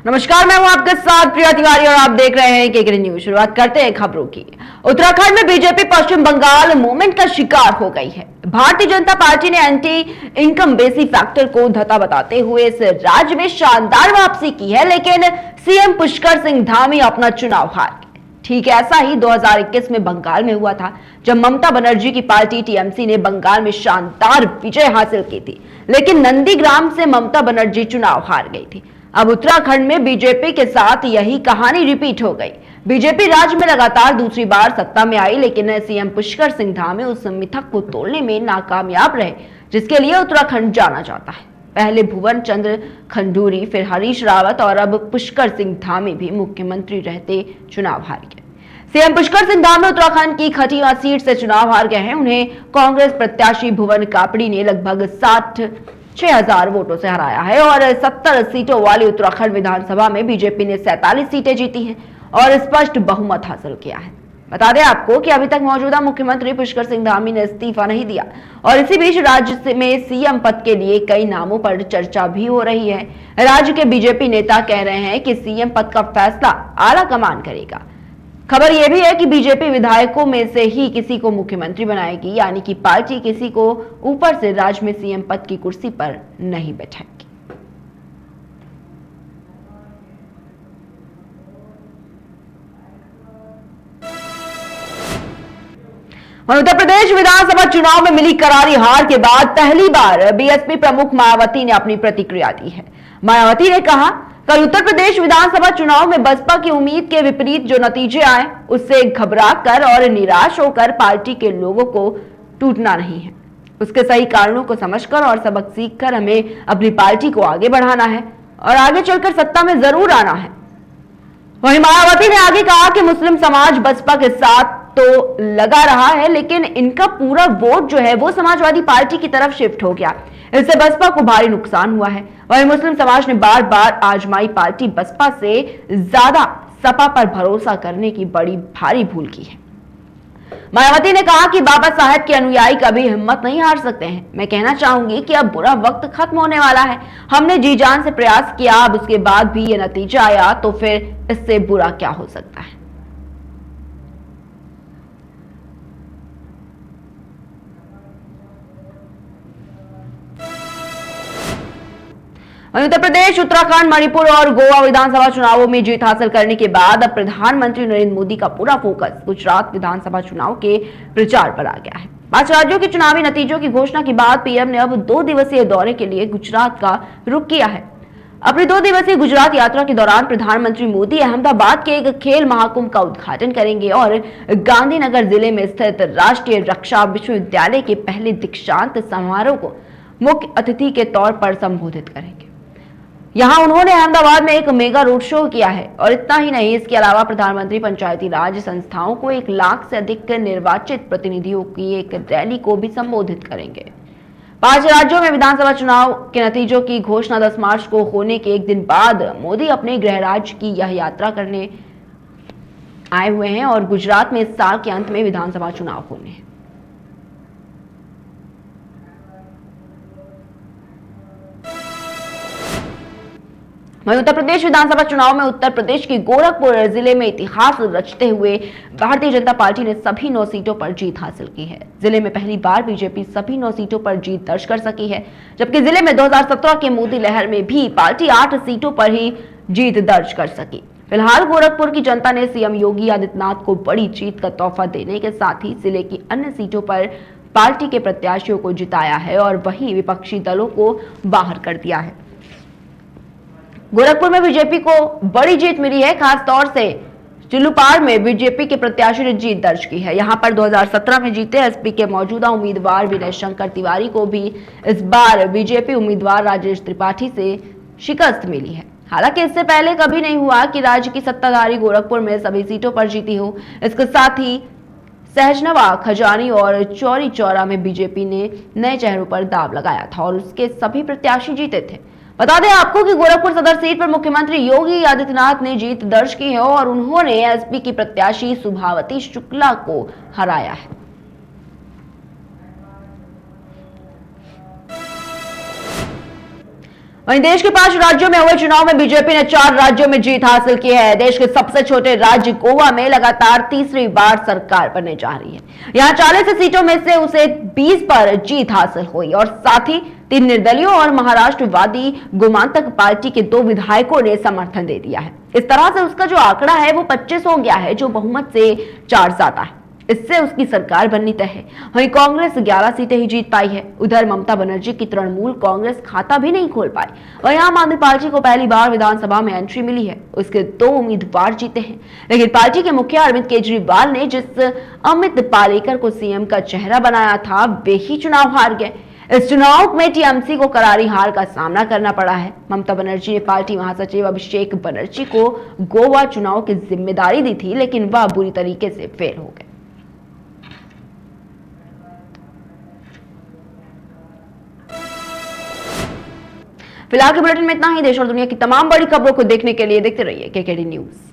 नमस्कार, मैं हूं आपके साथ प्रिया तिवारी और आप देख रहे हैं केके न्यूज। शुरुआत करते हैं खबरों की। उत्तराखंड में बीजेपी पश्चिम बंगाल मूवमेंट का शिकार हो गई है। भारतीय जनता पार्टी ने एंटी इनकम बेसी फैक्टर को धता बताते हुए इस राज्य में शानदार वापसी की है, लेकिन सीएम पुष्कर सिंह धामी अपना चुनाव हार गए। ठीक ऐसा ही 2021 में बंगाल में हुआ था, जब ममता बनर्जी की पार्टी टीएमसी ने बंगाल में शानदार विजय हासिल की थी, लेकिन नंदीग्राम से ममता बनर्जी चुनाव हार गई थी। अब उत्तराखंड में बीजेपी के साथ यही कहानी रिपीट हो गई। बीजेपी राज्य में लगातार दूसरी बार सत्ता में आई, लेकिन सीएम पुष्कर सिंह धामी उस मिथक को तोड़ने में नाकामयाब रहे जिसके लिए उत्तराखंड जाना जाता है। पहले भुवन चंद्र खंडूरी, फिर हरीश रावत और अब पुष्कर सिंह धामी भी मुख्यमंत्री रहते चुनाव हार गए। सीएम पुष्कर सिंह धामी उत्तराखंड की खटीमा सीट से चुनाव हार गए हैं। उन्हें कांग्रेस प्रत्याशी भुवन कापड़ी ने लगभग 6,000 वोटों से हराया है और 70 सीटों वाली उत्तराखंड विधानसभा में बीजेपी ने 47 सीटें जीती हैं और स्पष्ट बहुमत हासिल किया है। बता दें आपको कि अभी तक मौजूदा मुख्यमंत्री पुष्कर सिंह धामी ने इस्तीफा नहीं दिया और इसी बीच राज्य में सीएम पद के लिए कई नामों पर चर्चा भी हो रही है। राज्य के बीजेपी नेता कह रहे हैं कि सीएम पद का फैसला आला कमान करेगा। खबर यह भी है कि बीजेपी विधायकों में से ही किसी को मुख्यमंत्री बनाएगी, यानी कि पार्टी किसी को ऊपर से राज्य में सीएम पद की कुर्सी पर नहीं बैठाएगी। उत्तर प्रदेश विधानसभा चुनाव में मिली करारी हार के बाद पहली बार बीएसपी प्रमुख मायावती ने अपनी प्रतिक्रिया दी है। मायावती ने कहा, कल उत्तर प्रदेश विधानसभा चुनाव में बसपा की उम्मीद के विपरीत जो नतीजे आए, उससे घबराकर और निराश होकर पार्टी के लोगों को टूटना नहीं है। उसके सही कारणों को समझकर और सबक सीखकर हमें अपनी पार्टी को आगे बढ़ाना है और आगे चलकर सत्ता में जरूर आना है। वहीं मायावती ने आगे कहा कि मुस्लिम समाज बसपा के साथ तो लगा रहा है, लेकिन इनका पूरा वोट जो है वो समाजवादी पार्टी की तरफ शिफ्ट हो गया। इससे बसपा को भारी नुकसान हुआ है। वहीं मुस्लिम समाज ने बार बार आजमाई पार्टी बसपा से ज्यादा सपा पर भरोसा करने की बड़ी भारी भूल की है। मायावती ने कहा कि बाबा साहेब के अनुयायी कभी हिम्मत नहीं हार सकते हैं। मैं कहना चाहूंगी कि अब बुरा वक्त खत्म होने वाला है। हमने जी जान से प्रयास किया, अब उसके बाद भी ये नतीजा आया तो फिर इससे बुरा क्या हो सकता है। उत्तर प्रदेश, उत्तराखंड, मणिपुर और गोवा विधानसभा चुनावों में जीत हासिल करने के बाद अब प्रधानमंत्री नरेंद्र मोदी का पूरा फोकस गुजरात विधानसभा चुनाव के प्रचार पर आ गया है। 5 राज्यों के चुनावी नतीजों की घोषणा के बाद पीएम ने अब 2 दिवसीय दौरे के लिए गुजरात का रुख किया है। अपनी 2 दिवसीय गुजरात यात्रा के दौरान प्रधानमंत्री मोदी अहमदाबाद के एक खेल महाकुंभ का उद्घाटन करेंगे और गांधीनगर जिले में स्थित राष्ट्रीय रक्षा विश्वविद्यालय के पहले दीक्षांत समारोह को मुख्य अतिथि के तौर पर संबोधित करेंगे। यहां उन्होंने अहमदाबाद में एक मेगा रोड शो किया है और इतना ही नहीं, इसके अलावा प्रधानमंत्री पंचायती राज संस्थाओं को 1 लाख से अधिक निर्वाचित प्रतिनिधियों की एक रैली को भी संबोधित करेंगे। 5 राज्यों में विधानसभा चुनाव के नतीजों की घोषणा 10 मार्च को होने के एक दिन बाद मोदी अपने गृह राज्य की यह यात्रा करने आए हुए हैं और गुजरात में इस साल के अंत में विधानसभा चुनाव होने हैं। वहीं उत्तर प्रदेश विधानसभा चुनाव में उत्तर प्रदेश के गोरखपुर जिले में इतिहास रचते हुए भारतीय जनता पार्टी ने सभी 9 सीटों पर जीत हासिल की है। जिले में पहली बार बीजेपी सभी 9 सीटों पर जीत दर्ज कर सकी है, जबकि जिले में 2017 के मोदी लहर में भी पार्टी 8 सीटों पर ही जीत दर्ज कर सकी। फिलहाल गोरखपुर की जनता ने सीएम योगी आदित्यनाथ को बड़ी जीत का तोहफा देने के साथ ही जिले की अन्य सीटों पर पार्टी के प्रत्याशियों को जिताया है और वहीं विपक्षी दलों को बाहर कर दिया है। गोरखपुर में बीजेपी को बड़ी जीत मिली है। खास तौर से चिल्लूपाड़ में बीजेपी के प्रत्याशी ने जीत दर्ज की है। यहां पर 2017 में जीते एसपी के मौजूदा उम्मीदवार विनय शंकर तिवारी को भी इस बार बीजेपी उम्मीदवार राजेश त्रिपाठी से शिकस्त मिली है। हालांकि इससे पहले कभी नहीं हुआ कि राज्य की सत्ताधारी गोरखपुर में सभी सीटों पर जीती हो। इसके साथ ही सहजनवा, खजानी और चौरी चौरा में बीजेपी ने नए चेहरों पर दाव लगाया था और उसके सभी प्रत्याशी जीते थे। बता दें आपको कि गोरखपुर सदर सीट पर मुख्यमंत्री योगी आदित्यनाथ ने जीत दर्ज की है और उन्होंने एसपी की प्रत्याशी सुभावती शुक्ला को हराया है। वहीं देश के 5 राज्यों में हुए चुनाव में बीजेपी ने 4 राज्यों में जीत हासिल की है। देश के सबसे छोटे राज्य गोवा में लगातार तीसरी बार सरकार बनने जा रही है। यहां 40 सीटों में से उसे 20 पर जीत हासिल हुई और साथ ही 3 निर्दलीयों और महाराष्ट्रवादी गोमांतक पार्टी के 2 विधायकों ने समर्थन दे दिया है। इस तरह से उसका जो आंकड़ा है वो 25 हो गया है, जो बहुमत से 4 ज्यादा है। इससे उसकी सरकार बननी तय है। वहीं कांग्रेस 11 सीटें ही जीत पाई है। उधर ममता बनर्जी की तृणमूल कांग्रेस खाता भी नहीं खोल पाई। वहीं आम आदमी पार्टी को पहली बार विधानसभा में एंट्री मिली है। उसके 2 उम्मीदवार जीते हैं, लेकिन पार्टी के मुखिया अरविंद केजरीवाल ने जिस अमित पालेकर को सीएम का चेहरा बनाया था, वे ही चुनाव हार गए। इस चुनाव में टीएमसी को करारी हार का सामना करना पड़ा है। ममता बनर्जी ने पार्टी महासचिव अभिषेक बनर्जी को गोवा चुनाव की जिम्मेदारी दी थी, लेकिन वह बुरी तरीके से फेल हो गए। फिलहाल के बुलेटिन में इतना ही। देश और दुनिया की तमाम बड़ी खबरों को देखने के लिए देखते रहिए केकेडी न्यूज।